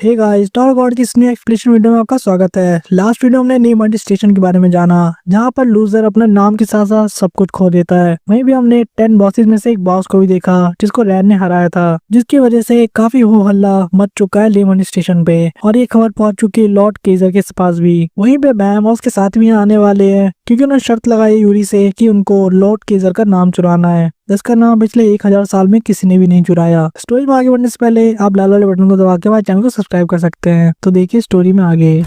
Hey guys, star God की इस नई एक्सप्लेनेशन वीडियो में आपका स्वागत है। लास्ट वीडियो हमने नीमंड स्टेशन के बारे में जाना, जहां पर लूजर अपने नाम के साथ साथ सब कुछ खो देता है। वहीं भी हमने 10 बॉसेस में से एक बॉस को भी देखा जिसको रैन ने हराया था, जिसकी वजह से काफी हो हल्ला मच चुका है नीमंड स्टेशन पे और ये खबर पहुंच चुकी है लॉर्ड केजर के पास भी। वहीं पे बैम और उसके साथ भी यहाँ आने वाले हैं, क्योंकि उन्होंने शर्त लगाई यूरी से कि उनको लॉर्ड केजर का नाम चुराना है, जिसका नाम पिछले 1000 साल में किसी ने भी नहीं चुराया। स्टोरी में आगे बढ़ने से पहले आप लाल वाले बटन को दबा के हमारे चैनल को सब्सक्राइब कर सकते हैं। तो देखिए स्टोरी में आगे।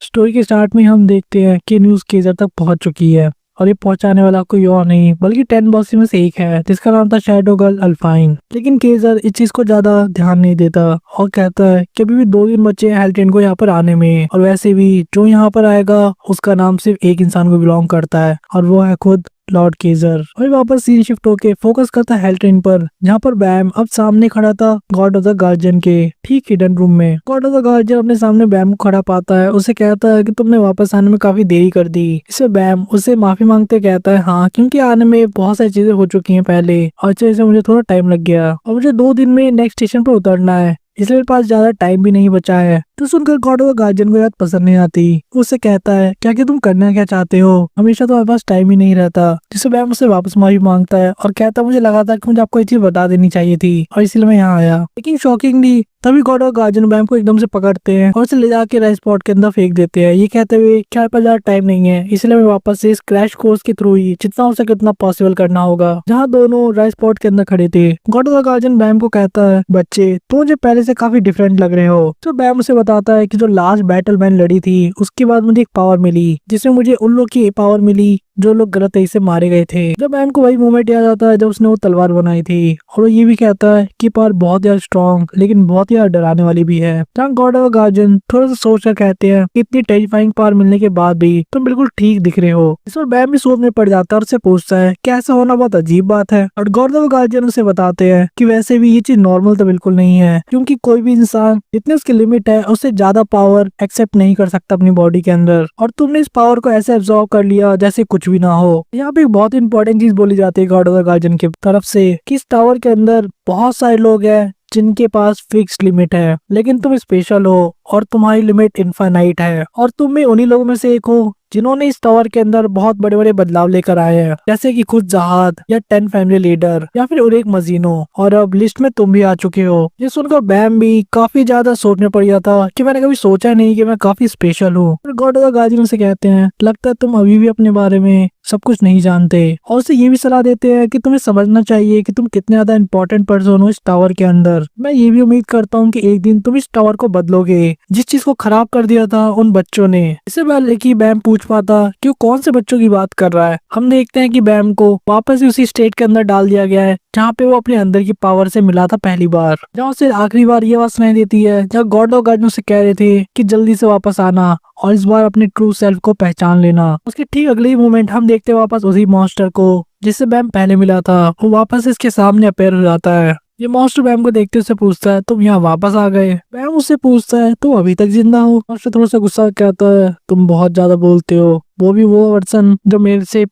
स्टोरी के स्टार्ट में हम देखते हैं कि न्यूज केजर तक पहुंच चुकी है और ये पहुंचाने वाला कोई और नहीं बल्कि 10 बॉस में से एक है, जिसका नाम था शैडो गर्ल अल्फाइन। लेकिन केजर इस चीज को ज्यादा ध्यान नहीं देता और कहता है कि अभी भी 2 दिन बचे हैं हेल्ट्रेन को यहाँ पर आने में, और वैसे भी जो यहाँ पर आएगा उसका नाम सिर्फ एक इंसान को बिलोंग करता है और वो है खुद लॉर्ड केजर। वही वापस सीन शिफ्ट होके फोकस करता है हेल्ट्रेन पर, जहाँ पर बैम अब सामने खड़ा था गॉड ऑफ द गार्जियन के ठीक हिडन रूम में। गॉड ऑफ द गार्जियन अपने सामने बैम को खड़ा पाता है, उसे कहता है कि तुमने वापस आने में काफी देरी कर दी। इससे बैम उसे माफी मांगते कहता है हाँ, क्योंकि आने में बहुत सारी चीजें हो चुकी हैं पहले और जैसे मुझे थोड़ा टाइम लग गया और मुझे 2 दिन में नेक्स्ट स्टेशन पर उतरना है, इसलिए मेरे पास ज्यादा टाइम भी नहीं बचा है। तो सुनकर गॉड ऑफ द गार्जियन को याद पसंद नहीं आती। उससे कहता है क्या कि तुम करना क्या चाहते हो, हमेशा तुम्हारे पास टाइम ही नहीं रहता। जिससे बैम उससे वापस माफी मांगता है और कहता है मुझे लगा था कि मुझे आपको ये चीज बता देनी चाहिए थी और इसलिए मैं यहाँ आया। लेकिन शॉकिंगली तभी गॉड ऑफ गार्जियन बैम को एकदम से पकड़ते हैं और उसे ले जाके राइस पॉट के अंदर फेंक देते हैं, ये कहते हुए क्या मेरे पास ज्यादा टाइम नहीं है, इसलिए मैं वापस से इस क्रैश कोर्स के थ्रू ही जितना हो सके उतना पॉसिबल करना होगा। जहाँ दोनों राइस पॉट के अंदर खड़े थे, गॉड ऑफ गार्जियन बैम को कहता है बच्चे तुम मुझे पहले से काफी डिफरेंट लग रहे हो। तो बैम उसे बताता है कि जो लास्ट बैटल मैंने लड़ी थी उसके बाद मुझे एक पावर मिली, जिसमें मुझे उन लोग की पावर मिली जो लोग गलत तरीके से मारे गए थे। जब बैम को वही मोमेंट याद आता है जब उसने वो तलवार बनाई थी, और वो ये भी कहता है कि पावर बहुत ज्यादा स्ट्रॉन्ग लेकिन बहुत ही डराने वाली भी है। जहाँ गॉड ऑफ गार्जियन थोड़ा सा सोच कर कहते हैं कि इतनी टेरिफाइंग पावर मिलने के बाद भी तुम बिल्कुल ठीक दिख रहे हो। इस पर बैम भी सोचने पड़ जाता है और उससे पूछता है कि ऐसा होना बहुत अजीब बात है, और गॉड ऑफ गार्जियन उसे बताते हैं कि वैसे भी ये चीज नॉर्मल तो बिल्कुल नहीं है, क्योंकि कोई भी इंसान जितनी उसकी लिमिट है उससे ज्यादा पावर एक्सेप्ट नहीं कर सकता अपनी बॉडी के अंदर, और तुमने इस पावर को ऐसे एब्जॉर्ब कर लिया जैसे कुछ भी ना हो। यहाँ पे एक बहुत इंपॉर्टेंट चीज बोली जाती है गॉड ऑफ द गार्जियन की तरफ से कि इस टावर के अंदर बहुत सारे लोग हैं जिनके पास फिक्स्ड लिमिट है, लेकिन तुम स्पेशल हो और तुम्हारी लिमिट इनफाइनाइट है, और तुम भी उन्हीं लोगों में से एक हो जिन्होंने इस टावर के अंदर बहुत बड़े बड़े बदलाव लेकर आए हैं, जैसे कि खुद जहाद या 10 फैमिली लीडर या फिर उरेक मजीनो, और अब लिस्ट में तुम भी आ चुके हो। ये सुनकर बैम भी काफी ज्यादा सोचने पड़ गया था कि मैंने कभी सोचा नहीं कि मैं काफी स्पेशल हूँ। गॉड ऑफ द गार्जियन से कहते हैं लगता है तुम अभी भी अपने बारे में सब कुछ नहीं जानते, और उसे ये भी सलाह देते हैं कि तुम्हें समझना चाहिए कि तुम कितने ज्यादा इंपॉर्टेंट पर्सन हो इस टावर के अंदर। मैं ये भी उम्मीद करता हूँ कि एक दिन तुम इस टावर को बदलोगे जिस चीज को खराब कर दिया था उन बच्चों ने। इससे पहले कि बैम पूछ पाता कि वो कौन से बच्चों की बात कर रहा है, हम देखते हैं कि बैम को वापस उसी स्टेट के अंदर डाल दिया गया है जहाँ पे वो अपने अंदर की पावर से मिला था पहली बार। जहाँ उसे आखिरी बार ये आवाज सुनाई देती है जहाँ गॉड ऑफ गार्जियन से कह रहे थे कि जल्दी से वापस आना और इस बार अपने ट्रू सेल्फ को पहचान लेना। उसके ठीक अगले ही मोमेंट हम देखते हैं वापस उसी मॉन्स्टर को जिससे बैम पहले मिला था, वो वापस इसके सामने अपेयर हो जाता है। ये मॉन्स्टर बैम को देखते उससे पूछता है तुम यहाँ वापस आ गए। बैम उससे पूछता है तुम अभी तक जिंदा हो। मॉन्स्टर थोड़ा सा गुस्सा कहता है तुम बहुत ज्यादा बोलते हो, वो भी वो वर्सन जो मेरे से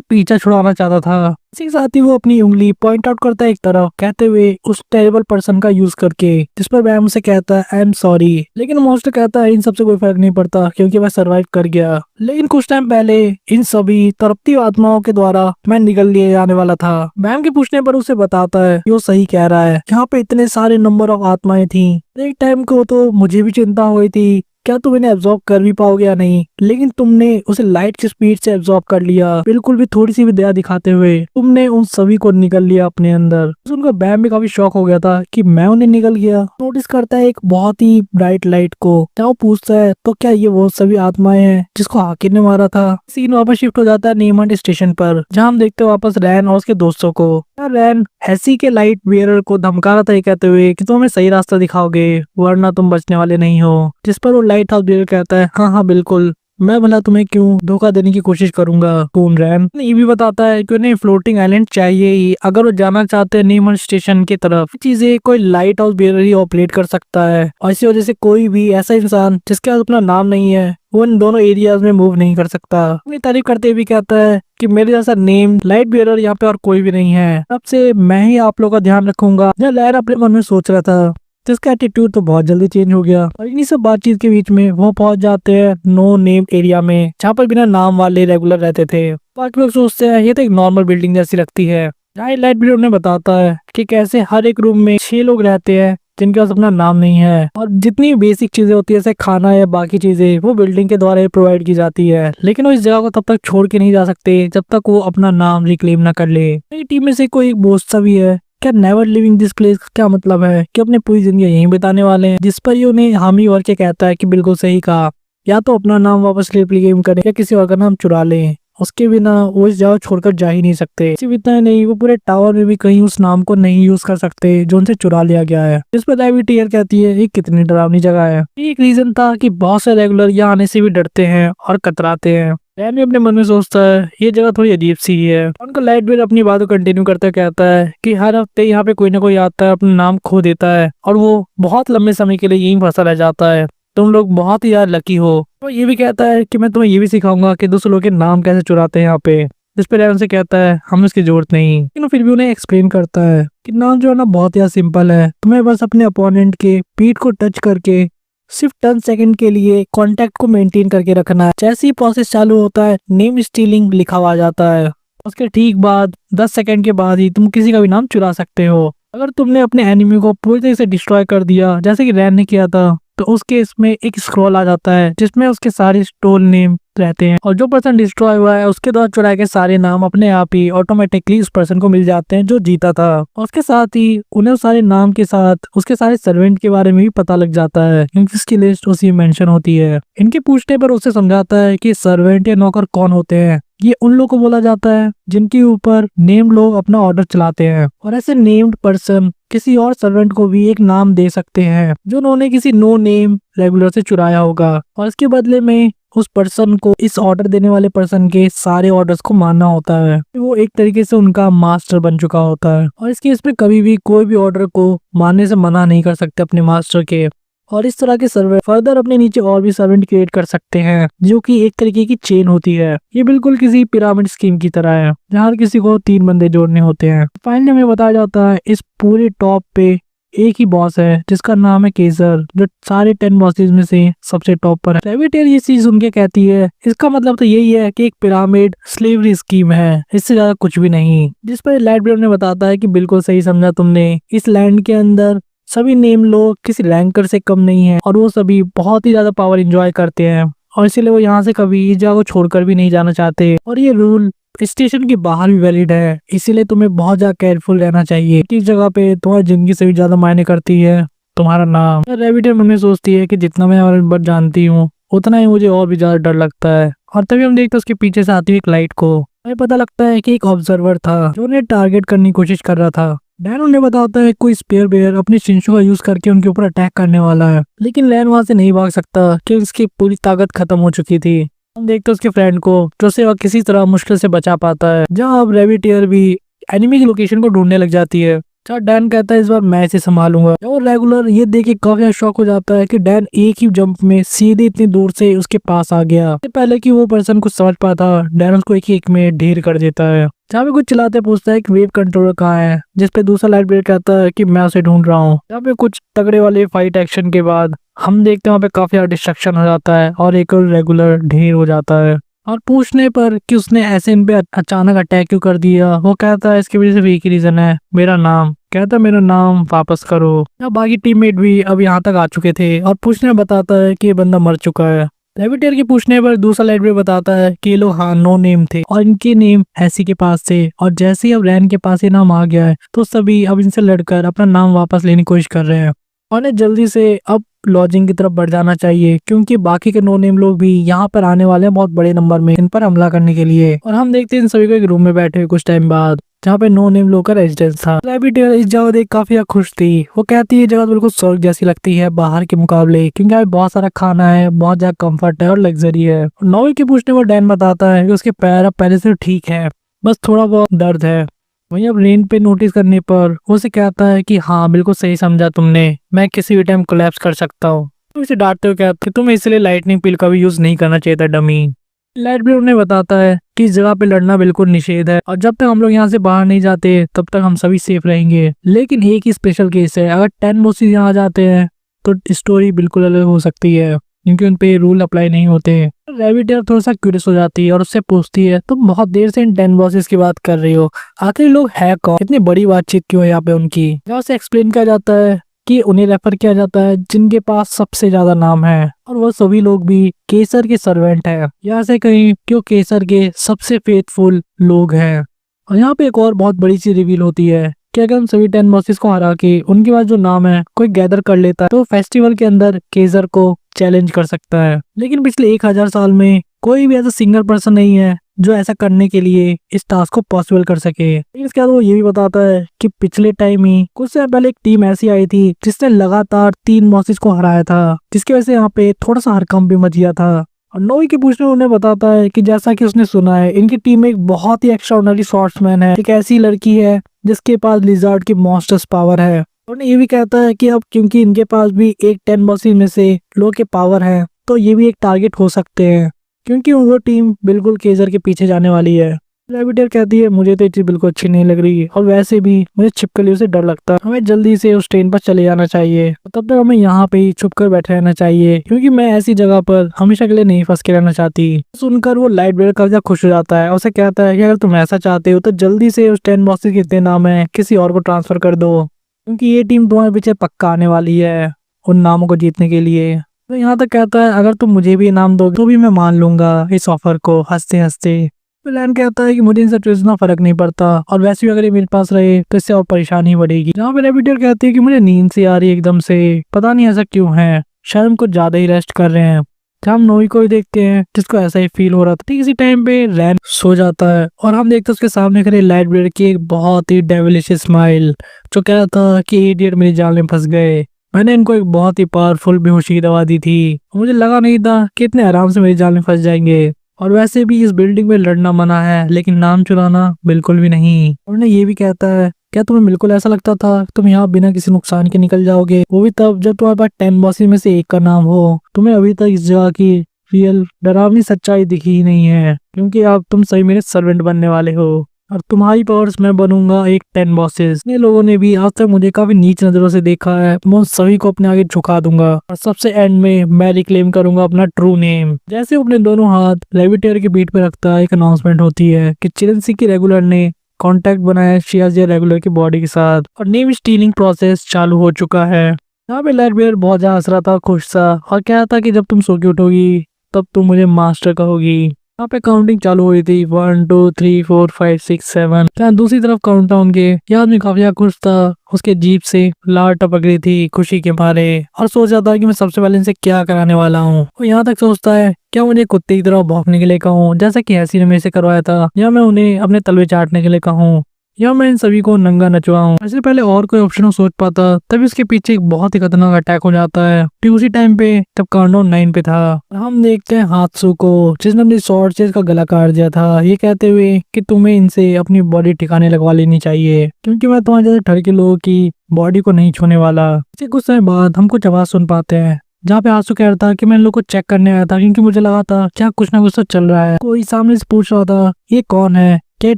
पीछा छुड़ाना चाहता था। इसी के साथ ही वो अपनी उंगली पॉइंट आउट करता है एक तरफ, कहते हुए उस टेरेबल पर्सन का यूज करके, जिस पर बैम उसे कहता है आई एम सॉरी। लेकिन मॉन्स्टर कहता है इन सबसे कोई फर्क नहीं पड़ता क्योंकि मैं सरवाइव कर गया, लेकिन कुछ टाइम पहले इन सभी तड़पती आत्माओं के द्वारा मैं निकल लिए जाने वाला था। बैम के पूछने पर उसे बताता है कि वो सही कह रहा है, यहाँ पे इतने सारे नंबर ऑफ आत्माएं थी। एक टाइम को तो मुझे भी चिंता हो गई थी क्या तुम इन्हें एब्जॉर्ब कर भी पाओगे या नहीं, लेकिन तुमने उसे लाइट की स्पीड से एब्जॉर्ब कर लिया, बिल्कुल भी थोड़ी सी भी दया दिखाते हुए तुमने उन सभी को निकल लिया अपने अंदर। सुनकर बैम भी काफी शॉक हो गया था कि मैं उन्हें निकल गया। नोटिस करता है एक बहुत ही ब्राइट लाइट को, जहाँ वो पूछता है तो क्या ये वो सभी आत्माएं हैं जिसको हाकिर ने मारा था। सीन वापस शिफ्ट हो जाता है नीमंड स्टेशन पर, जहाँ हम देखते हैं वापस रैन और उसके दोस्तों को। रैन हैसी के लाइट बियरर को धमका रहा था ये कहते हुए कि तुम हमें सही रास्ता दिखाओगे वरना तुम बचने वाले नहीं हो, जिस पर वो लाइट हाउस बियरर कहता है हाँ हाँ बिल्कुल मैं भला तुम्हें क्यों धोखा देने की कोशिश करूंगा। कून रैन ये भी बताता है कि उन्हें फ्लोटिंग आइलैंड चाहिए ही अगर वो जाना चाहते हैं नीमल स्टेशन की तरफ। चीजें कोई लाइट हाउस बेयर ही ऑपरेट कर सकता है और इसी वजह से कोई भी ऐसा इंसान जिसके पास अपना नाम नहीं है वो इन दोनों एरियाज में मूव नहीं कर सकता। अपनी तारीफ करते हुए कहता है कि मेरे जैसा नेम लाइट बियरर यहाँ पे और कोई भी नहीं है, अब से मैं ही आप लोगों का ध्यान रखूंगा। जब लैन अपने मन में सोच रहा था जिसका एटीट्यूड तो बहुत जल्दी चेंज हो गया और इन्हीं सब बातचीत के बीच में वो पहुंच जाते हैं नो नेम एरिया में जहाँ पर बिना नाम वाले रेगुलर रहते थे। बाकी लोग सोचते हैं ये तो एक नॉर्मल बिल्डिंग जैसी लगती है। लाइट बियरर उन्हें बताता है कि कैसे हर एक रूम में 6 लोग रहते हैं जिनके पास अपना नाम नहीं है और जितनी बेसिक चीजें होती है जैसे खाना या बाकी चीजें वो बिल्डिंग के द्वारा प्रोवाइड की जाती है, लेकिन वो इस जगह को तब तक छोड़ के नहीं जा सकते जब तक वो अपना नाम रिक्लेम ना कर ले। टीम में से कोई एक दोस्त सा भी है। क्या नेवर लिविंग दिस प्लेस क्या मतलब है कि अपने पूरी जिंदगी यहीं बिताने वाले हैं, जिस पर ये उन्हें हामी और के कहता है कि बिल्कुल सही कहा, या तो अपना नाम वापस रिक्लेम करें या किसी और का नाम चुरा लें, उसके बिना वो इस जगह छोड़कर जा ही नहीं सकते। सिर्फ इतना नहीं वो पूरे टावर में भी कहीं उस नाम को नहीं यूज कर सकते जो उनसे चुरा लिया गया है। इस पर टीयर कहती है ये कितनी डरावनी जगह है। एक रीजन था कि बहुत से रेगुलर यहाँ आने से भी डरते हैं और कतराते हैं। रैन भी अपने मन में सोचता है ये जगह थोड़ी अजीब सी है। उनका लाइट बिल अपनी बात को कंटिन्यू करते कहता है कि हर हफ्ते यहाँ पे कोई ना कोई आता है अपना नाम खो देता है और वो बहुत लंबे समय के लिए यहीं फंसा रह जाता है। तुम लोग बहुत ही यार लकी हो। वो ये भी कहता है कि मैं तुम्हें ये भी सिखाऊंगा कि दूसरे लोग के नाम कैसे चुराते हैं यहाँ पे। जिस पे रैन से कहता है हमें उसकी जरूरत नहीं, लेकिन फिर भी उन्हें एक्सप्लेन करता है कि नाम जो है ना बहुत ही सिंपल है। तुम्हें बस अपने अपोनेंट के पीठ को टच करके सिर्फ 10 सेकंड के लिए कांटेक्ट को मेंटेन करके रखना है। जैसे ही प्रोसेस चालू होता है नेम स्टीलिंग लिखा हुआ आ जाता है। उसके ठीक बाद 10 सेकंड के बाद ही तुम किसी का भी नाम चुरा सकते हो। अगर तुमने अपने एनिमी को पूरी तरह से डिस्ट्रॉय कर दिया जैसे कि रैन ने किया था तो उस केस में एक स्क्रॉल आ जाता है जिसमें उसके सारे स्टोल नेम रहते हैं और जो पर्सन डिस्ट्रॉय हुआ है उसके द्वारा चुराए गए सारे नाम अपने आप ही ऑटोमेटिकली उस पर्सन को मिल जाते हैं जो जीता था। और उसके साथ ही उन्हें उस सारे नाम के साथ उसके सारे सर्वेंट के बारे में भी पता लग जाता है क्योंकि उसकी लिस्ट उसी में मेंशन होती है। इनके पूछने पर उसे समझाता है कि सर्वेंट या नौकर कौन होते हैं। ये उन लोगों को बोला जाता है जिनके ऊपर नेम लोग अपना ऑर्डर चलाते हैं और ऐसे नेम्ड पर्सन किसी और सर्वेंट को भी एक नाम दे सकते हैं जो उन्होंने किसी नो नेम रेगुलर से चुराया होगा और इसके बदले में उस पर्सन को इस ऑर्डर देने वाले पर्सन के सारे ऑर्डर्स को मानना होता है। वो एक तरीके से उनका मास्टर बन चुका होता है और इसके इसमें कभी भी कोई भी ऑर्डर को मानने से मना नहीं कर सकते अपने मास्टर के। और इस तरह के सर्वेंट फर्दर अपने नीचे और भी सर्वेंट क्रिएट कर सकते हैं जो कि एक तरीके की चेन होती है। ये बिल्कुल किसी पिरामिड स्कीम की तरह है जहाँ हर किसी को 3 बंदे जोड़ने होते हैं। फाइनली हमें बताया जाता है इस पूरे टॉप पे एक ही बॉस है जिसका नाम है केजर जो सारे 10 बॉसेस में से सबसे टॉप पर है। रेविटेर ये चीज सुन के कहती है इसका मतलब तो यही है कि एक पिरामिड स्लेवरी स्कीम है, इससे ज्यादा कुछ भी नहीं। जिस पर लाइट ब्रेव ने बताता है कि बिल्कुल सही समझा तुमने, इस लैंड के अंदर सभी नेम लोग किसी रैंकर से कम नहीं है और वो सभी बहुत ही ज्यादा पावर एंजॉय करते हैं और इसीलिए वो यहाँ से कभी इस जगह को छोड़कर भी नहीं जाना चाहते। और ये रूल स्टेशन के बाहर भी वैलिड है, इसीलिए तुम्हें बहुत ज्यादा केयरफुल रहना चाहिए। किस जगह पे तुम्हारी जिंदगी से भी ज्यादा मायने करती है तुम्हारा नाम। रेविटेर मन में सोचती है कि जितना मैं और बट जानती हूँ उतना ही मुझे और भी ज्यादा डर लगता है। और तभी हम देखते हैं उसके पीछे से आती हुई एक लाइट को। हमें पता लगता है कि एक ऑब्जर्वर था जो उन्हें टारगेट करने की कोशिश कर रहा था। डैन उन्हें बताता है कोई स्पेयर बेयर अपनी शिंशु का यूज करके उनके ऊपर अटैक करने वाला है, लेकिन लैन वहां से नहीं भाग सकता क्योंकि उसकी पूरी ताकत खत्म हो चुकी थी। हम देखते हैं उसके फ्रेंड को जो से वह किसी तरह मुश्किल से बचा पाता है। जहाँ अब रेविटेर भी एनिमी की लोकेशन को ढूंढने लग जाती है। जहाँ डैन कहता है इस बार मैं इसे संभालूंगा और रेगुलर ये देख के काफी शॉक हो जाता है कि डैन एक ही जंप में सीधे इतनी दूर से उसके पास आ गया। इससे पहले कि वो पर्सन कुछ समझ पाता डैन उसको एक में ढेर कर देता है। जहाँ पे कुछ चिल्लाते पूछता है कि वेव कंट्रोलर कहाँ है, जिसपे दूसरा लाइट ब्रेड कहता है कि मैं उसे ढूंढ रहा हूँ। जहाँ पे कुछ तगड़े वाले फाइट एक्शन के बाद हम देखते हैं वहाँ पे काफी ज्यादा डिस्ट्रक्शन हो जाता है और एक रेगुलर ढेर हो जाता है। और पूछने पर कि उसने ऐसे इन पे अचानक अटैक क्यों कर दिया, वो कहता है इसके वजह से एक ही रीजन है, मेरा नाम। कहता है मेरा नाम वापस करो। अब बाकी टीममेट भी अब यहाँ तक आ चुके थे और पूछने में बताता है कि ये बंदा मर चुका है। रेविटेर के पूछने पर दूसरा लाइट ब्रेड बताता है कि ये लोग हाँ नो नेम थे और इनके नेम ऐसी के पास थे और जैसे ही अब रैन के पास ये नाम आ गया है तो सभी अब इनसे लड़कर अपना नाम वापस लेने की कोशिश कर रहे हैं और उन्हें जल्दी से अब लॉजिंग की तरफ बढ़ जाना चाहिए क्योंकि बाकी के नो नेम लोग भी यहाँ पर आने वाले हैं बहुत बड़े नंबर में इन पर हमला करने के लिए। और हम देखते हैं इन सभी को एक रूम में बैठे हुए कुछ टाइम बाद जहाँ पे नो नेम लोग का रेजिडेंस था। रैबिट इस जगह देख काफी खुश थी। वो कहती है जगह बिल्कुल स्वर्ग जैसी लगती है बाहर के मुकाबले, क्योंकि यहाँ पे बहुत सारा खाना है, बहुत ज्यादा कंफर्ट है और लग्जरी है। नोवी के पूछने पर डैन बताता है कि उसके पैर अब पहले से ठीक है, बस थोड़ा बहुत दर्द है। वहीं अब रेन पे नोटिस करने पर वो उसे कहता है कि हाँ बिल्कुल सही समझा तुमने, मैं किसी भी टाइम कोलैप्स कर सकता हूँ। तो इसे डांटते हो कहते तुम्हें इसलिए लाइटनिंग पिल का भी यूज नहीं करना चाहिए था डमी। लाइट भी उन्हें बताता है कि इस जगह पे लड़ना बिल्कुल निषेध है और जब तक हम लोग यहाँ से बाहर नहीं जाते तब तक हम सभी सेफ रहेंगे। लेकिन एक ही स्पेशल केस है, अगर 10 बॉसेस यहाँ आ जाते हैं तो स्टोरी बिल्कुल अलग हो सकती है, क्योंकि उन पे रूल अप्लाई नहीं होते। रैबिट यार थोड़ा सा क्यूरियस हो जाती है और उससे पूछती है तुम बहुत देर से इन 10 बॉसेस की बात कर रही हो, आखिर लोग है कौन, इतनी बड़ी बातचीत क्यों है यहाँ पे उनकी। यहाँ से एक्सप्लेन किया जाता है कि उन्हें रेफर किया जाता है जिनके पास सबसे ज्यादा नाम है, और वो सभी लोग भी केसर के सर्वेंट है। यहाँ से कहीं क्यों केसर के सबसे फेथफुल लोग हैं। और यहाँ पे एक और बहुत बड़ी चीज रिवील होती है कि अगर हम सभी 10 बॉसेस को हरा के उनके पास जो नाम है कोई गैदर कर लेता है तो फेस्टिवल के अंदर केसर को चैलेंज कर सकता है। लेकिन पिछले 1000 साल में कोई भी ऐसा सिंगल पर्सन नहीं है जो ऐसा करने के लिए इस टास्क को पॉसिबल कर सके। इसके बाद वो ये भी बताता है कि पिछले टाइम ही कुछ समय पहले एक टीम ऐसी आई थी जिसने लगातार 3 बॉसेस को हराया था, जिसकी वजह से यहाँ पे थोड़ा सा हड़कंप भी मच गया था। और नोवी के पूछने उन्हें बताता है कि जैसा कि उसने सुना है इनकी टीम में एक बहुत ही एक्स्ट्राऑर्डिनरी स्वॉर्ड्समैन है, एक ऐसी लड़की है जिसके पास लिजार्ड की मॉन्स्टर्स पावर है। और ये भी कहता है कि अब क्योंकि इनके पास भी एक 10 बॉसेस में से लोग के पावर है तो ये भी एक टारगेट हो सकते हैं, क्योंकि वो टीम बिल्कुल केसर के पीछे जाने वाली है। रैबिट कहती है मुझे तो ये चीज बिल्कुल अच्छी नहीं लग रही और वैसे भी मुझे छिपकलियों से डर लगता है, हमें जल्दी से उस ट्रेन पर चले जाना चाहिए, तब तक हमें यहाँ पे ही छुप कर बैठे रहना चाहिए, क्योंकि मैं ऐसी जगह पर हमेशा के लिए नहीं फंस के रहना चाहती। सुनकर वो लाइट ब्रेयर काफी खुश हो जाता है और उसे कहता है कि अगर तुम ऐसा चाहते हो तो जल्दी से उस 10 बॉसेस के जितने नाम है किसी और को ट्रांसफर कर दो, क्योंकि ये टीम तुम्हारे पीछे पक्का आने वाली है उन नामों को जीतने के लिए। तो यहाँ तक कहता है अगर तुम मुझे भी इनाम दोगे तो भी मैं मान लूंगा इस ऑफर को, हंसते हंसते। लैन कहता है कि मुझे इनसे इतना फर्क नहीं पड़ता और वैसे भी अगर ये मेरे पास रहे तो इससे और परेशानी बढ़ेगी। जहाँ पे रैबिट कहती है कि मुझे नींद से आ रही है एकदम से, पता नहीं ऐसा क्यों है, शायद हम कुछ ज्यादा ही रेस्ट कर रहे हैं। हम नोई को ही देखते हैं जिसको ऐसा ही फील हो रहा था। ठीक इसी टाइम पे रैन सो जाता है और हम देखते हैं उसके सामने खड़े लाइट ब्रेयर की एक बहुत ही डेविलिश स्माइल, जो कह रहा था कि इडियट मेरी जाल में फंस गए, मैंने इनको एक बहुत ही पावरफुल बेहोशी की दवा दी थी, मुझे लगा नहीं था कि इतने आराम से मेरी जाल में फंस जाएंगे। और वैसे भी इस बिल्डिंग में लड़ना मना है लेकिन नाम चुराना बिल्कुल भी नहीं। और उन्हें ये भी कहता है क्या तुम्हें बिल्कुल ऐसा लगता था तुम यहाँ बिना किसी नुकसान के निकल जाओगे, वो भी तब जब तुम्हारे पास 10 बॉसेस में से एक का नाम हो। तुम्हें अभी तक इस जगह की रियल डरावनी सच्चाई दिखी ही नहीं है, क्योंकि अब तुम सही मेरे सर्वेंट बनने वाले हो और तुम्हारी पावर्स मैं बनूंगा एक 10 बॉसेस। इतने लोगों ने भी आज तक मुझे काफी नीच नजरों से देखा है, मैं उन सभी को अपने आगे झुका दूंगा और सबसे एंड में मैं रिक्लेम करूंगा अपना ट्रू नेम। जैसे अपने दोनों हाथ रैबिट के पीठ पे रखता है एक अनाउंसमेंट होती है कि चिरंजी की रेगुलर ने कांटेक्ट बनाया शियाजिया रेगुलर की बॉडी के साथ और नेम स्टीलिंग प्रोसेस चालू हो चुका है। यहाँ पे लाइट ब्रेयर बहुत ज्यादा हंस रहा था, खुश था और कहा था कि जब तुम सो के उठोगी तब तुम मुझे मास्टर कहोगी। यहाँ पे काउंटिंग चालू हुई थी 1 2 3 4 5 6 7। यहाँ दूसरी तरफ काउंटडाउन के यह आदमी काफी ज्यादा खुश था, उसके जीप से लार टपक रही थी खुशी के मारे और सोच रहा था कि मैं सबसे पहले इनसे क्या कराने वाला हूँ। और यहाँ तक सोचता है क्या मुझे कुत्ते की तरह भौंकने के लिए कहूँ जैसा कि हैसी ने मेरे से करवाया था, या मैं उन्हें अपने तलवे चाटने के लिए कहूँ, या मैं इन सभी को नंगा नचवाऊं। ऐसे पहले और कोई ऑप्शन सोच पाता तभी उसके पीछे एक बहुत ही खतरनाक अटैक हो जाता है। ठीक उसी टाइम पे तब काउंटडाउन 9 पे था। हम देखते हैं हाथसू को जिसने अपनी स्वॉर्ड से इसका गला काट दिया था, ये कहते हुए कि तुम्हें इनसे अपनी बॉडी ठिकाने लगवा लेनी चाहिए, क्योंकि मैं तुम्हारे जैसे ठर के लोगों की बॉडी को नहीं छूने वाला। इसे कुछ समय बाद हम कुछ आवाज सुन पाते हैं जहाँ पे आंसू कह रहा था कि मैं इन लोग को चेक करने आया था, क्योंकि मुझे लगा था क्या कुछ ना कुछ तो चल रहा है। कोई सामने से पूछ रहा था ये कौन है, क्या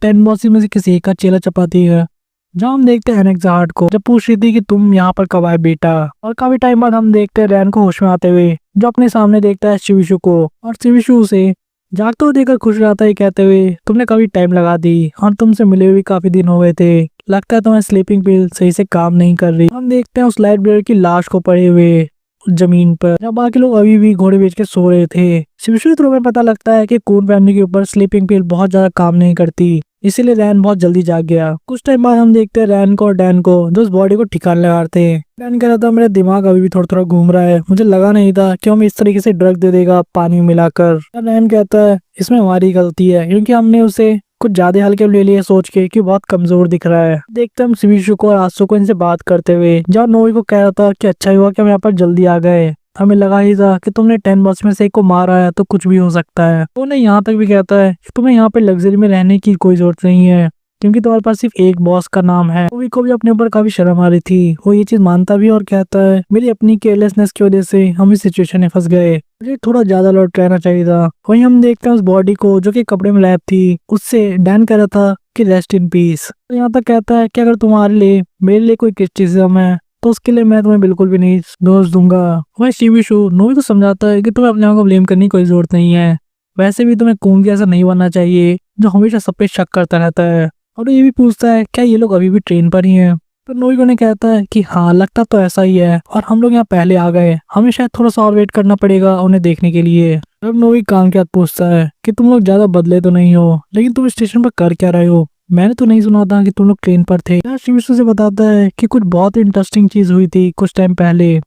10 बॉसेस में से किसी एक का चेला चपाती है। जहाँ हम देखते हैं एनेक्स हार्ट को जब पूछ रही थी कि तुम यहाँ पर कब आए बेटा। और काफी टाइम बाद हम देखते हैं रैन को होश में आते हुए जो अपने सामने देखता है शिविशु को, और शिविशु उसे जागते हुए देखकर खुश रहता है कहते हुए तुमने काफी टाइम लगा दी और तुमसे मिले हुए काफी दिन हो गए थे, लगता है तुम्हारी स्लीपिंग पिल सही से काम नहीं कर रही। हम देखते हैं उस लाइट ब्रेयर की लाश को पड़े हुए जमीन पर, जब बाकी लोग अभी भी घोड़े बेच के सो रहे थे। शिविशु के थ्रू में पता लगता है कि खून फैमिली के ऊपर स्लीपिंग पिल बहुत ज्यादा काम नहीं करती, इसीलिए रैन बहुत जल्दी जाग गया। कुछ टाइम बाद हम देखते हैं रैन को और डैन को जो उस बॉडी को ठिकाने लगाते हैं। डैन कह रहा था मेरा दिमाग अभी भी थोड़ा थोड़ा घूम रहा है, मुझे लगा नहीं था कि हमें इस तरीके से ड्रग दे देगा पानी में मिलाकर। रैन कहता है इसमें हमारी गलती है क्योंकि हमने उसे कुछ ज्यादा हल्के ले लिए सोच के कि बहुत कमजोर दिख रहा है। देखते हम शिविशु को और आसु को इनसे बात करते हुए, जहाँ नोई को कह रहा था कि अच्छा ही हुआ कि हम यहाँ पर जल्दी आ गए, हमें लगा ही था कि तुमने 10 बॉस में से एक को मारा है तो कुछ भी हो सकता है। तो उन्हें यहाँ तक भी कहता है कि तुम्हें यहाँ पे लग्जरी में रहने की कोई जरूरत नहीं है, क्योंकि तुम्हारे पास सिर्फ एक बॉस का नाम है। नोई को भी अपने ऊपर काफी शर्म आ रही थी, वो ये चीज मानता भी और कहता है मेरी अपनी केयरलेसनेस की वजह से हम इस सिचुएशन में फंस गए, मुझे थोड़ा ज्यादा अलर्ट रहना चाहिए था। वहीं हम देखते हैं उस बॉडी को जो कि कपड़े में लैब थी, उससे डैन कह रहा था कि रेस्ट इन पीस। तो यहाँ तक कहता है कि अगर तुम्हारे लिए मेरे लिए कोई क्रिटिसिज्म है तो उसके लिए मैं तुम्हें बिल्कुल भी नहीं दोष दूंगा। वह शिविशु नोई को समझाता है कि तुम्हें अपने आप को ब्लेम करने की कोई जरूरत नहीं है, वैसे भी तुम्हें कुंगी ऐसा नहीं बनना चाहिए जो हमेशा सब पे शक करता रहता है। और ये भी पूछता है क्या ये लोग अभी भी ट्रेन पर ही हैं। तो नोई को कहता है कि हाँ लगता तो ऐसा ही है, और हम लोग यहाँ पहले आ गए, हमें शायद थोड़ा सा और वेट करना पड़ेगा उन्हें देखने के लिए। अब नोई काम के साथ पूछता है कि तुम लोग ज्यादा बदले तो नहीं हो, लेकिन तुम स्टेशन पर कर क्या रहे हो, मैंने तो नहीं सुना था कि तुम लोग ट्रेन पर थे। शिविशु से बताता है कि कुछ बहुत इंटरेस्टिंग चीज हुई थी कुछ टाइम पहले,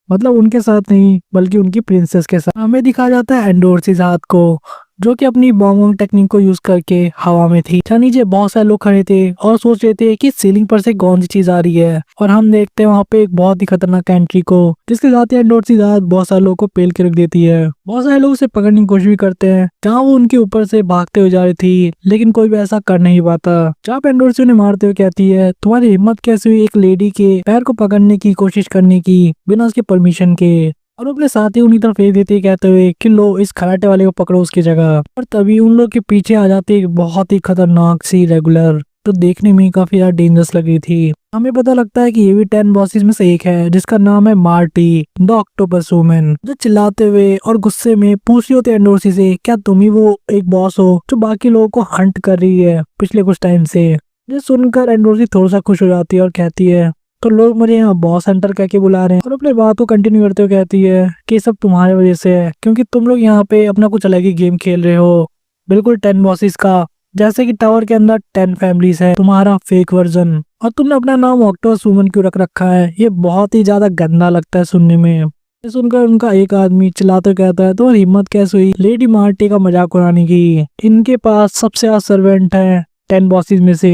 मतलब उनके साथ नहीं बल्कि उनकी प्रिंसेस के साथ। हमें दिखाया जाता है एंडोर्सिस हाथ को, जो कि अपनी बॉम्ब टेक्निक को यूज करके हवा में थी। नीचे बहुत सारे लोग खड़े थे और सोच रहे थे कि सीलिंग पर से कौन सी चीज आ रही है, और हम देखते हैं वहाँ पे एक बहुत ही खतरनाक एंट्री को, जिसके साथ ही एंडोर्सिस हाथ बहुत सारे लोगों को पेल के रख देती है। बहुत सारे लोग उसे पकड़ने की कोशिश भी करते हैं, जहाँ वो उनके ऊपर से भागते हुए जा रही थी, लेकिन कोई भी ऐसा कर नहीं पाता। जहाँ पे एंडोर्सिस उन्हें मारते हुए कहती है तुम्हारी हिम्मत कैसे हुई एक लेडी के पैर को पकड़ने की कोशिश करने की बिना उसके परमिशन के, और अपने साथी उन्हीं तरफ फेंक देती है कहते हुए कि लो इस खराटे वाले को पकड़ो उसकी जगह। और तभी उन लोग के पीछे आ जाती है एक बहुत ही खतरनाक सी रेगुलर, तो देखने में काफी ज्यादा डेंजरस लग रही थी। हमें पता लगता है कि ये भी 10 बॉसेस में से एक है, जिसका नाम है मार्टी द ऑक्टोपस वुमन, जो चिल्लाते हुए और गुस्से में पूछ रही होती है एंडोर्सी से क्या तुम ही वो एक बॉस हो जो बाकी लोगों को हंट कर रही है पिछले कुछ टाइम से। ये सुनकर एंडोर्सी थोड़ा सा खुश हो जाती है और कहती है तो लोग मुझे यहाँ बॉस हंटर कह के बुला रहे हैं, और अपने बात को कंटिन्यू करते हुए कहती है कि सब तुम्हारे वजह से है, क्योंकि तुम लोग यहाँ पे अपना कुछ अलग ही गेम खेल रहे हो, बिल्कुल 10 बॉसेस का, जैसे कि टावर के अंदर 10 फैमिलीज है, तुम्हारा फेक वर्जन, और तुमने अपना नाम ऑक्टोपस वुमन क्यों रख रखा है, ये बहुत ही ज्यादा गंदा लगता है सुनने में। सुनकर उनका एक आदमी चिल्लाते कहता है तो हिम्मत कैसे हुई लेडी मार्टी का मजाक उड़ाने की, इनके पास सबसे ज्यादा सर्वेंट है 10 बॉसेस में से।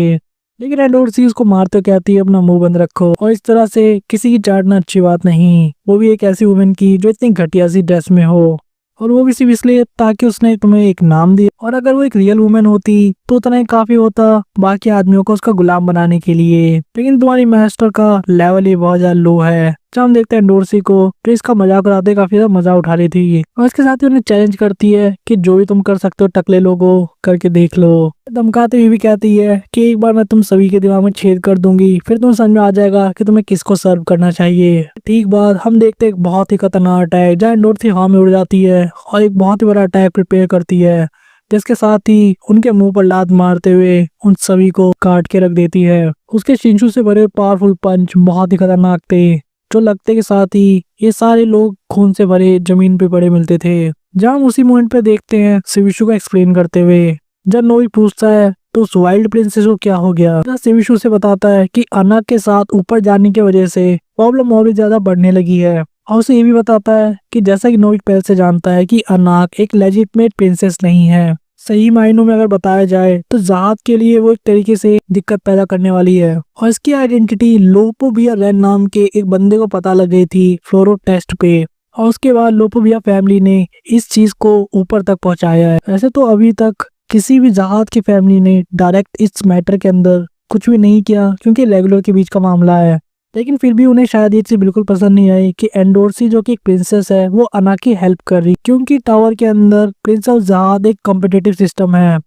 लेकिन एंडोर्सी उसको मारते कहती है अपना मुंह बंद रखो, और इस तरह से किसी की चाटना अच्छी बात नहीं, वो भी एक ऐसी वुमेन की जो इतनी घटिया सी ड्रेस में हो, और वो भी सिर्फ इसलिए ताकि उसने तुम्हें एक नाम दिया, और अगर वो एक रियल वुमेन होती तो उतना ही काफी होता बाकी आदमियों को उसका गुलाम बनाने के लिए। लेकिन तुम्हारी मास्टर का लेवल ही बहुत ज्यादा लो है। जब हम देखते हैं एंडोर्सी को तो इसका मजाक उड़ाते काफी ज्यादा मजा उठा रही थी, और इसके साथ ही उन्हें चैलेंज करती है कि जो भी तुम कर सकते हो टकले लोगों करके देख लो। धमकाते हुए भी कहती है कि एक बार मैं तुम सभी के दिमाग में छेद कर दूंगी, फिर तुम्हें समझ में आ जाएगा कि तुम्हें किसको सर्व करना चाहिए। ठीक बाद हम देखते एक बहुत ही खतरनाक अटैक, जहाँ एंडोर्सी हवा में उड़ जाती है और एक बहुत ही बड़ा अटैक प्रिपेयर करती है, जिसके साथ ही उनके मुंह पर लात मारते हुए उन सभी को काट के रख देती है। उसके शिंशु से भरे पावरफुल पंच बहुत ही खतरनाक थे, जो लगते के साथ ही ये सारे लोग खून से भरे जमीन पे पड़े मिलते थे। जहाँ हम उसी मोमेंट पे देखते हैं शिविशु को एक्सप्लेन करते हुए, जब नोई पूछता है तो उस वाइल्ड प्रिंसेस को क्या हो गया, शिविशु से बताता है कि अना के साथ ऊपर जाने की वजह से प्रॉब्लम और भी ज्यादा बढ़ने लगी है, और उसे ये भी बताता है कि जैसा कि नोई पहले से जानता है कि अनाक एक लेजिटमेट प्रिंसेस नहीं है, सही मायनों में अगर बताया जाए तो ज़ात के लिए वो एक तरीके से दिक्कत पैदा करने वाली है। और इसकी आइडेंटिटी लोपोविया रेन नाम के एक बंदे को पता लग गई थी फ्लोरो टेस्ट पे, और उसके बाद लोपोविया फैमिली ने इस चीज को ऊपर तक पहुंचाया है। वैसे तो अभी तक किसी भी ज़ात की फैमिली ने डायरेक्ट इस मैटर के अंदर कुछ भी नहीं किया, क्योंकि रेगुलर के बीच का मामला है, लेकिन फिर भी उन्हें शायद ये चीज बिल्कुल पसंद नहीं आई कि एंडोर्सी जो कि एक प्रिंसेस है वो अना की हेल्प कर रही, क्योंकि टावर के अंदर प्रिंस ऑफ ज़ाद एक कॉम्पिटिटिव सिस्टम है,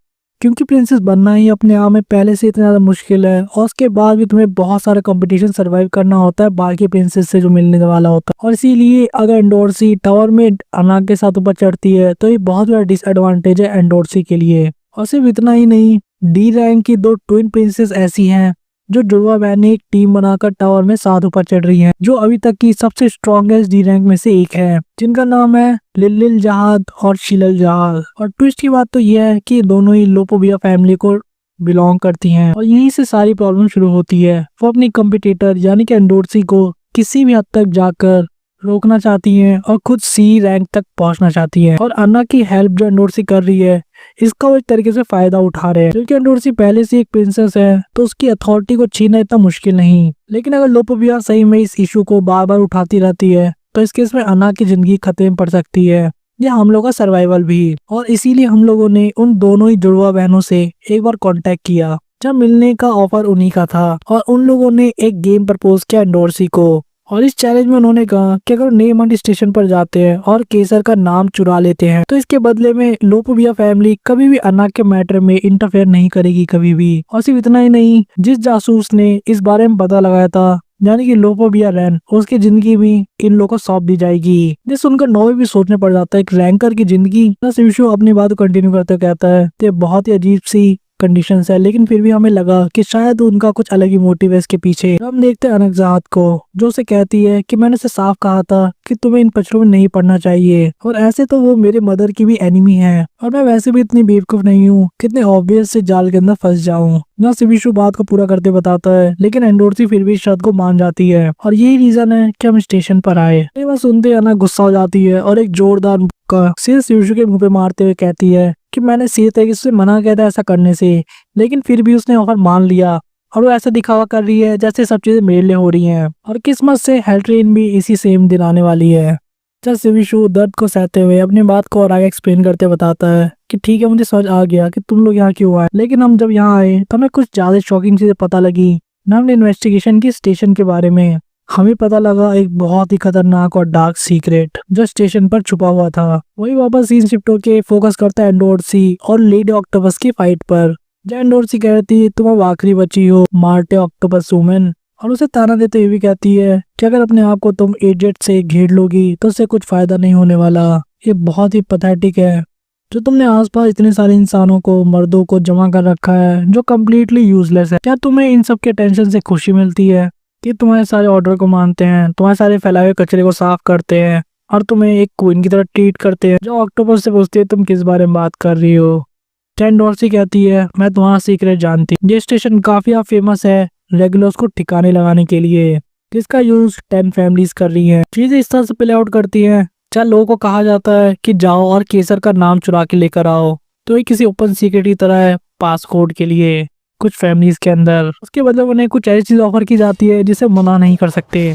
क्योंकि प्रिंसेस बनना ही अपने आप में पहले से इतना ज्यादा मुश्किल है, और उसके बाद भी तुम्हें बहुत सारा कंपटीशन सर्वाइव करना होता है बाकी प्रिंसेस से जो मिलने वाला होता है। और इसीलिए अगर एंडोर्सी टावर में अना के साथ ऊपर चढ़ती है तो ये बहुत बड़ा डिसएडवांटेज है एंडोर्सी के लिए। और सिर्फ इतना ही नहीं, डी रैंक की 2 ट्विन प्रिंसेस ऐसी हैं जो जुड़वा बहन ने एक टीम बनाकर टावर में साथ ऊपर चढ़ रही हैं, जो अभी तक की सबसे स्ट्रॉन्गेस्ट डी रैंक में से एक है, जिनका नाम है लिलिल जहाद और शिलल जहाद। और ट्विस्ट की बात तो यह है कि दोनों ही लोपोविया फैमिली को बिलोंग करती हैं, और यहीं से सारी प्रॉब्लम शुरू होती है। वो अपनी कॉम्पिटिटर यानी कि एंडोर्सी को किसी भी हद तक जाकर रोकना चाहती हैं और खुद सी रैंक तक पहुंचना चाहती हैं, और अन्ना की हेल्प जो एंडोर्सी कर रही है इसका वो एक तरीके से फायदा उठा रहे हैं, क्योंकि एंडोर्सी पहले से एक प्रिंसेस है तो उसकी अथॉरिटी को छीनना इतना मुश्किल नहीं। लेकिन अगर लोपोविया सही में इस इशू को बार बार उठाती रहती है तो इस केस में अना की जिंदगी खतरे में पड़ सकती है, या हम लोग का सर्वाइवल भी। और इसीलिए हम लोगों ने उन दोनों ही जुड़वा बहनों से एक बार कांटेक्ट किया जब मिलने का ऑफर उन्हीं का था, और उन लोगों ने एक गेम प्रपोज किया एंडोर्सी को। और इस चैलेंज में उन्होंने कहा कि अगर नेमंड स्टेशन पर जाते हैं और केसर का नाम चुरा लेते हैं तो इसके बदले में लोपोविया फैमिली कभी भी अना के मैटर में इंटरफेयर नहीं करेगी कभी भी। और सिर्फ इतना ही नहीं, जिस जासूस ने इस बारे में पता लगाया था यानी कि लोपोविया रैन, उसकी जिंदगी भी इन लोगों को सौंप दी जाएगी। जिस उनका नोवे भी सोचने पड़ जाता है एक रैंकर की जिंदगी। शिवशु अपनी बात को कंटिन्यू करते हुए कहता है कि बहुत ही अजीब सी कंडीशंस है, लेकिन फिर भी हमें लगा कि शायद उनका कुछ अलग ही मोटिव है इसके पीछे। हम देखते हैं अनकजात को जो उसे कहती है कि मैंने उसे साफ कहा था कि तुम्हें इन पचड़ों में नहीं पड़ना चाहिए, और ऐसे तो वो मेरे मदर की भी एनिमी है, और मैं वैसे भी इतनी बेवकूफ नहीं हूँ कितने ऑब्वियस से जाल के अंदर फंस जाऊँ। जहाँ शिविशु बात को पूरा करते बताता है, लेकिन एंडोर्सी फिर भी शर्त को मान जाती है, और यही रीजन है कि हम स्टेशन पर आए। ये बात सुनते अना गुस्सा हो जाती है और एक जोरदार मुक्का सीधे शिविशु के मुंह पे मारते हुए कहती है कि मैंने सीधे तरीके से मना किया था ऐसा करने से, लेकिन फिर भी उसने ऑफर मान लिया, और वो ऐसा दिखावा कर रही है जैसे सब चीजें मेरे लिए हो रही हैं, और किस्मत से हेल ट्रेन भी इसी सेम दिन आने वाली है। जब शिविशु दर्द को सहते हुए अपनी बात को और आगे एक्सप्लेन करते बताता है कि ठीक है, मुझे समझ आ गया कि तुम लोग यहाँ क्यों आए, लेकिन हम जब यहाँ आए तो हमें कुछ ज्यादा शॉकिंग चीजें पता लगी। हमने इन्वेस्टिगेशन की स्टेशन के बारे में, हमें पता लगा एक बहुत ही खतरनाक और डार्क सीक्रेट जो स्टेशन पर छुपा हुआ था। वही वापस सीन शिफ्ट होके फोकस करता है एंडोर्सी और लेडी ऑक्टोपस की फाइट पर। जब एंडोर्सी कहती है तुम अब आखिरी बची हो मार्टे ऑक्टोपस वुमेन, और उसे ताना देते हुए भी कहती है कि अगर अपने आप को तुम एजेंट से घेर लोगी तो उससे कुछ फायदा नहीं होने वाला। ये बहुत ही पैथेटिक है जो तुमने आसपास इतने सारे इंसानों को, मर्दों को जमा कर रखा है जो कम्प्लीटली यूजलेस है। क्या तुम्हें इन सब के टेंशन से खुशी मिलती है कि तुम्हारे सारे ऑर्डर को मानते हैं, तुम्हारे सारे फैलाए हुए कचरे को साफ करते हैं, और तुम्हें एक क्वीन की तरह ट्रीट करते हैं? जो ऑक्टोपस से पूछती है तुम किस बारे में बात कर रही हो, एंडोर्सी कहती है मैं तुम्हारा सीक्रेट जानती हूँ। ये स्टेशन काफी फेमस है रेगुलर्स को ठिकाने लगाने के लिए, जिसका यूज 10 फैमिलीज कर रही हैं। चीजें इस तरह से प्ले आउट करती हैं। चाहे लोगों को कहा जाता है कि जाओ और केसर का नाम चुरा के लेकर आओ, तो ये किसी ओपन सीक्रेट की तरह है पासकोड के लिए कुछ फैमिलीज के अंदर। उसके बदले उन्हें कुछ ऐसी चीज ऑफर की जाती है जिसे मना नहीं कर सकते,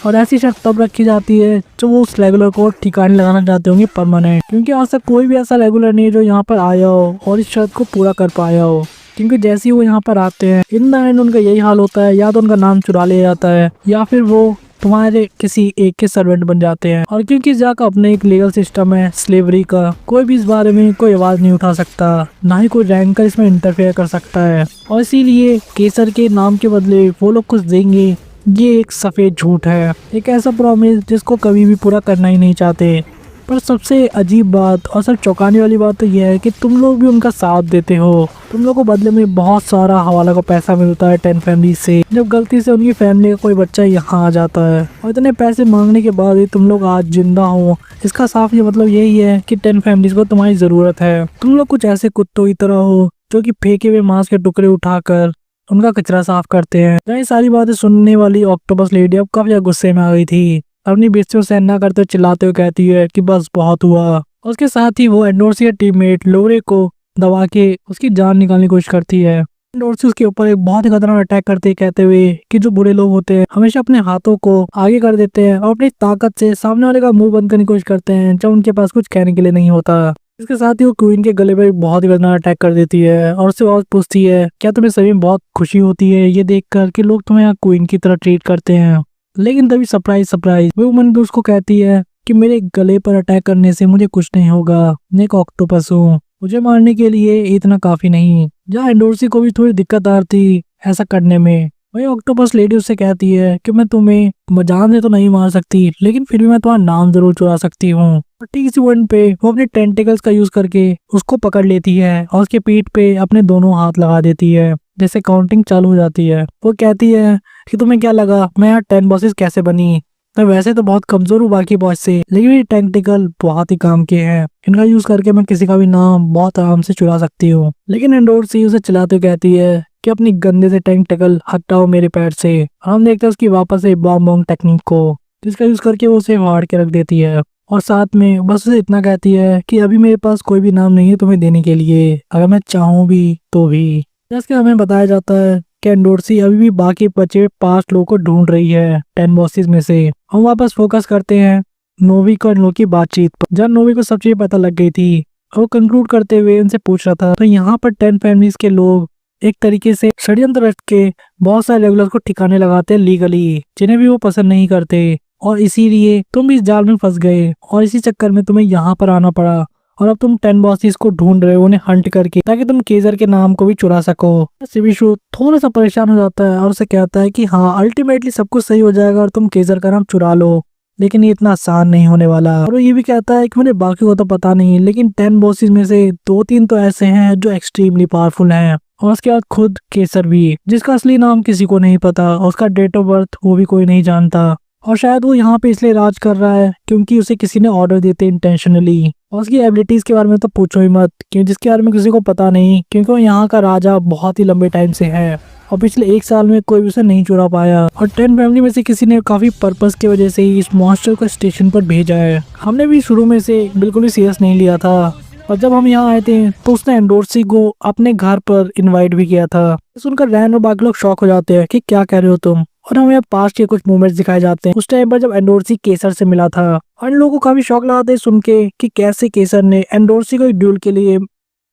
और ऐसी शर्त तब रखी जाती है जो वो उस रेगुलर को ठिकाने लगाना चाहते होंगे परमानेंट, क्योंकि आज तक कोई भी ऐसा रेगुलर नहीं जो यहाँ पर आया हो और इस शर्त को पूरा कर पाया हो। क्योंकि जैसे ही वो यहाँ पर आते हैं इन द एंड उनका यही हाल होता है, या तो उनका नाम चुरा लिया जाता है या फिर वो तुम्हारे किसी एक के सर्वेंट बन जाते हैं। और क्योंकि इस जगह का अपने एक लीगल सिस्टम है स्लेवरी का, कोई भी इस बारे में कोई आवाज नहीं उठा सकता, ना ही कोई रैंकर इसमें इंटरफेयर कर सकता है। और इसीलिए केसर के नाम के बदले वो लोग कुछ देंगे, ये एक सफेद झूठ है, एक ऐसा प्रॉमिस जिसको कभी भी पूरा करना ही नहीं चाहते। पर सबसे अजीब बात और सब चौंकाने वाली बात तो यह है कि तुम लोग भी उनका साथ देते हो। तुम लोग को बदले में बहुत सारा हवाला का पैसा मिलता है 10 फैमिली से, जब गलती से उनकी फैमिली का कोई बच्चा यहाँ आ जाता है। और इतने पैसे मांगने के बाद भी तुम लोग आज जिंदा हो, इसका साफ ये मतलब यही है कि 10 फैमिलीज को तुम्हारी जरूरत है। तुम लोग कुछ ऐसे कुत्तों की तरह हो जो कि फेंके हुए मांस के टुकड़े उठाकर उनका कचरा साफ करते हैं। ये सारी बातें सुनने वाली ऑक्टोपस लेडी अब काफी गुस्से में आ गई थी। अपनी बेइज्जती सहन ना करते हुए चिल्लाते हुए कहती है कि बस बहुत हुआ। उसके साथ ही वो एंडोर्सी के टीममेट लोरे को दबा के उसकी जान निकालने की कोशिश करती है। एंडोर्सी उसके ऊपर एक बहुत ही खतरनाक अटैक करते कहते हुए कि जो बुरे लोग होते हैं हमेशा अपने हाथों को आगे कर देते हैं और अपनी ताकत से सामने वाले का मुंह बंद करने की कोशिश करते हैं जब उनके पास कुछ कहने के लिए नहीं होता। इसके साथ ही वो क्वीन के गले पर बहुत ही खतरनाक अटैक कर देती है और उससे बहुत पूछती है क्या तुम्हें सभी में बहुत खुशी होती है ये देखकर कि लोग तुम्हें यहाँ क्वीन की तरह ट्रीट करते हैं। लेकिन तभी सरप्राइज वो वुमन भी उसको कहती है कि मेरे गले पर अटैक करने से मुझे कुछ नहीं होगा, मैं एक ऑक्टोपस हूँ, मुझे मारने के लिए इतना काफी नहीं। जहाँ एंडोर्सी को भी थोड़ी दिक्कत आ रही थी ऐसा करने में, वही ऑक्टोपस लेडी उससे कहती है कि मैं तुम्हें जान से तो नहीं मार सकती, लेकिन फिर भी मैं तुम्हारा नाम जरूर चुरा सकती हूँ। और ठीक इसी पॉइंट पे वो अपने टेंटिकल्स का यूज करके उसको पकड़ लेती है और उसके पीठ पे अपने दोनों हाथ लगा देती है। जैसे काउंटिंग चालू हो जाती है, वो कहती है कि तुम्हें क्या लगा मैं यहाँ 10 बॉसेस कैसे बनी? मैं वैसे तो बहुत कमजोर हूँ बाकी बॉस से, लेकिन ये टेंटिकल बहुत ही काम के हैं, इनका यूज करके मैं किसी का भी नाम बहुत आराम से चुरा सकती हूँ। लेकिन एंडोर्सी उसे चिल्लाते कहती है कि अपनी गंदे से टेंटिकल हटाओ मेरे पैर से। हम देखते हैं उसकी वापस से बॉम्ब टेक्निक को, जिसका यूज करके वो उसे फाड़ के रख देती है। और साथ में बस उसे इतना कहती है कि अभी मेरे पास कोई भी नाम नहीं है तुम्हें देने के लिए, अगर मैं चाहूँ भी तो भी। जैसे हमें बताया जाता है कि एंडोर्सी अभी भी बाकी बचे 5 लोगों को ढूंढ रही है 10 बॉसेस में से। हम वापस फोकस करते हैं नोविक और इन लोगों की बातचीत पर। जब नोविक को सब चीजें पता लग गई थी, वो कंक्लूड करते हुए उनसे पूछ रहा था, तो यहाँ पर 10 फैमिलीज के लोग एक तरीके से षड्यंत्र रच के बहुत सारे रेगुलर को ठिकाने लगाते हैं लीगली, जिन्हें भी वो पसंद नहीं करते, और इसीलिए तुम भी इस जाल में फंस गए और इसी चक्कर में तुम्हें यहाँ पर आना पड़ा। और अब तुम 10 बॉसेस को ढूंढ रहे हो उन्हें हंट करके, ताकि तुम केजर के नाम को भी चुरा सको। सिबिशु थोड़ा सा परेशान हो जाता है और उसे कहता है कि हाँ, अल्टीमेटली सब कुछ सही हो जाएगा और तुम केजर का नाम चुरा लो, लेकिन ये इतना आसान नहीं होने वाला। और वो ये भी कहता है कि मुझे बाकी को तो पता नहीं, लेकिन 10 बॉसेस में से 2-3 तो ऐसे हैं जो एक्सट्रीमली पावरफुल हैं। और उसके बाद खुद केसर भी, जिसका असली नाम किसी को नहीं पता और उसका डेट ऑफ बर्थ वो भी कोई नहीं जानता। और शायद वो यहाँ पे इसलिए राज कर रहा है क्योंकि उसे किसी ने ऑर्डर देते इंटेंशनली। और उसकी एबिलिटीज के बारे में तो पूछो ही मत, क्योंकि जिसके बारे में किसी को पता नहीं, क्योंकि वो यहाँ का राजा बहुत ही लंबे टाइम से है और पिछले 1 साल में कोई भी उसे नहीं चुरा पाया। और 10 फैमिली में से किसी ने काफी पर्पस की वजह से ही इस मॉन्स्टर को स्टेशन पर भेजा है। हमने भी शुरू में से बिल्कुल भी सीरियस नहीं लिया था, और जब हम यहाँ आए थे तो उसने एंडोर्सी को अपने घर पर इनवाइट भी किया था। सुनकर रैन और बाकी लोग शॉक हो जाते हैं कि क्या कह रहे हो तुम। और हमें पास्ट के कुछ मोमेंट्स दिखाए जाते हैं उस टाइम पर जब एंडोर्सी केसर से मिला था। और इन लोगों को काफी शौक लगा था सुन के कि कैसे केसर ने एंडोर्सी को एक ड्यूल के लिए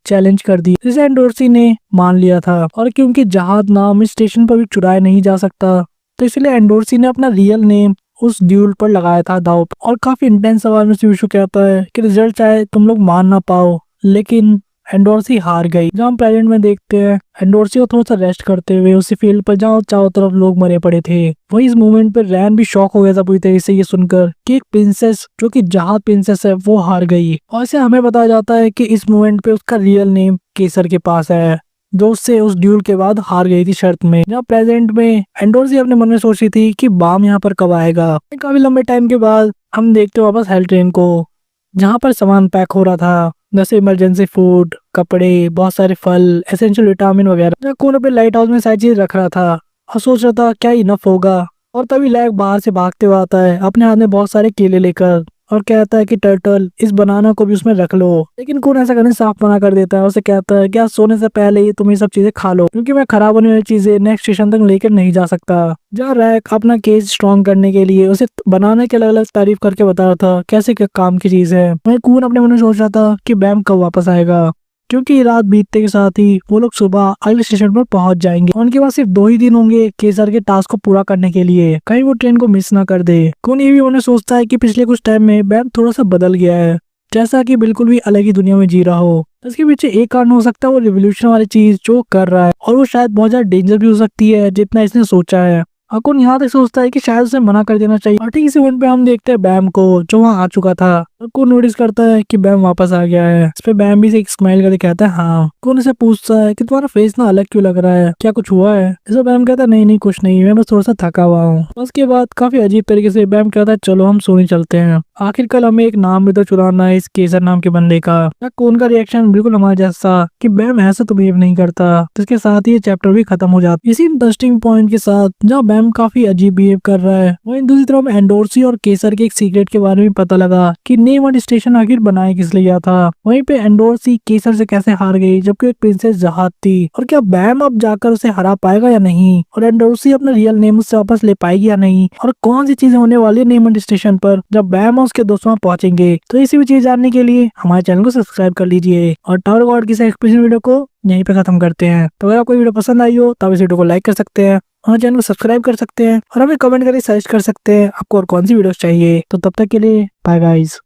चैलेंज कर दी, जिसे एंडोर्सी ने मान लिया था। और क्योंकि जहाज नाम इस स्टेशन पर भी चुराया नहीं जा सकता, तो इसलिए एंडोर्सी ने अपना रियल नेम उस ड्यूल पर लगाया था दाव पे। और काफी इंटेंस सवाल में सिबिशु कहता है कि रिजल्ट चाहे तुम लोग मान ना पाओ, लेकिन एंडोर्सी हार गई। जहाँ हम प्रेजेंट में देखते हैं एंडोर्सी को थोड़ा सा रेस्ट करते हुए उसी फील्ड पर जहाँ चारों तरफ लोग मरे पड़े थे। वही इस मूवमेंट पर रैन भी शॉक हो गया था पूरी तरीके से ये सुनकर कि एक प्रिंसेस जो कि जहाज प्रिंसेस है वो हार गई। और इसे हमें बताया जाता है कि इस मूवमेंट पे उसका रियल नेम केसर के पास है, जो उससे उस ड्यूल के बाद हार गई थी शर्त में। जहाँ प्रेजेंट में एंडोर्सी अपने मन में सोच रही थी कि बाम यहाँ पर कब आएगा। काफी लंबे टाइम के बाद हम देखते हैं वापस हेल ट्रेन को, जहाँ पर सामान पैक हो रहा था, जैसे इमरजेंसी फूड, कपड़े, बहुत सारे फल, एसेंशियल विटामिन वगैरह। जहाँ कोने पे लाइट हाउस में सारी चीज रख रहा था और सोच रहा था क्या इनफ होगा। और तभी लैक बाहर से भागते हुए आता है अपने हाथ में बहुत सारे केले लेकर और कहता है कि टर्टल इस बनाना को भी उसमें रख लो। लेकिन कौन ऐसा करने साफ मना कर देता है। उसे कहता है क्या सोने से पहले ही तुम ये सब चीजें खा लो, क्योंकि मैं खराब होने वाली चीजें नेक्स्ट स्टेशन तक लेकर नहीं जा सकता। जहाँ रैक अपना केस स्ट्रॉन्ग करने के लिए उसे बनाने के अलग अलग तारीफ करके बता रहा था कैसे क्या काम की चीज है। वहीं कून अपने मन में सोच रहा था कि बैम कब वापस आएगा, क्योंकि रात बीतते के साथ ही वो लोग सुबह अगले स्टेशन पर पहुंच जाएंगे। उनके पास सिर्फ 2 ही दिन होंगे केसर के टास्क को पूरा करने के लिए, कहीं वो ट्रेन को मिस ना कर दे। कौन ये भी उन्हें सोचता है कि पिछले कुछ टाइम में बैम थोड़ा सा बदल गया है, जैसा कि बिल्कुल भी अलग ही दुनिया में जी रहा हो। इसके पीछे एक कारण हो सकता है वो रिवोल्यूशन वाली चीज जो कर रहा है, और वो शायद बहुत ज्यादा डेंजर भी हो सकती है जितना इसने सोचा है। अकुन यहाँ तक सोचता है कि शायद उसे मना कर देना चाहिए। और ठीक इसी पॉइंट पे हम देखते हैं बैम को जो वहाँ आ चुका था। अकुन नोटिस करता है कि बैम वापस आ गया है। इस पे बैम भी से एक स्माइल करके कहता है हाँ। अकुन उसे पूछता है कि तुम्हारा फेस ना अलग क्यों लग रहा है, क्या कुछ हुआ है। इस पे बैम कहता है नहीं नहीं कुछ नहीं, मैं बस थोड़ा सा थका हुआ हूँ। उसके बाद काफी अजीब तरीके से बैम कहता है चलो हम सोने चलते हैं, आखिर कल हमें एक नाम भी तो चुराना है इस केसर नाम के बंदे का। अकुन का रिएक्शन बिल्कुल हमारे जैसा कि बैम ऐसा तो बिहेव नहीं करता। तो इसके साथ ही ये चैप्टर भी खत्म हो जाता है इसी इंटरेस्टिंग पॉइंट के साथ जहाँ बैम काफी अजीब बिहेव कर रहा है। वहीं दूसरी तरफ एंडोर्सी और केसर के एक सीक्रेट के बारे में पता लगा कि नेमड स्टेशन आखिर बनाया किस लिए था। वहीं पे एंडोर्सी केसर से कैसे हार गई जबकि एक प्रिंसेस जहाज थी, और क्या बैम अब जाकर उसे हरा पाएगा या नहीं, और एंडोर्सी अपना रियल नेम उससे वापस ले पाएगी या नहीं, और कौन सी चीजें होने वाली है नेमड स्टेशन पर जब बैम और उसके दोस्त वहां पहुंचेंगे। तो इसी भी चीज जानने के लिए हमारे चैनल को सब्सक्राइब कर लीजिए। और टावर गॉड की एक्सप्लेनेशन वीडियो को यहीं पे खत्म करते हैं। तो अगर आपको वीडियो पसंद आई हो तो आप इस वीडियो को लाइक कर सकते हैं, हमारे चैनल को सब्सक्राइब कर सकते हैं और हमें कमेंट करके सजेस्ट कर सकते हैं आपको और कौन सी वीडियोस चाहिए। तो तब तक के लिए बाय गाइस।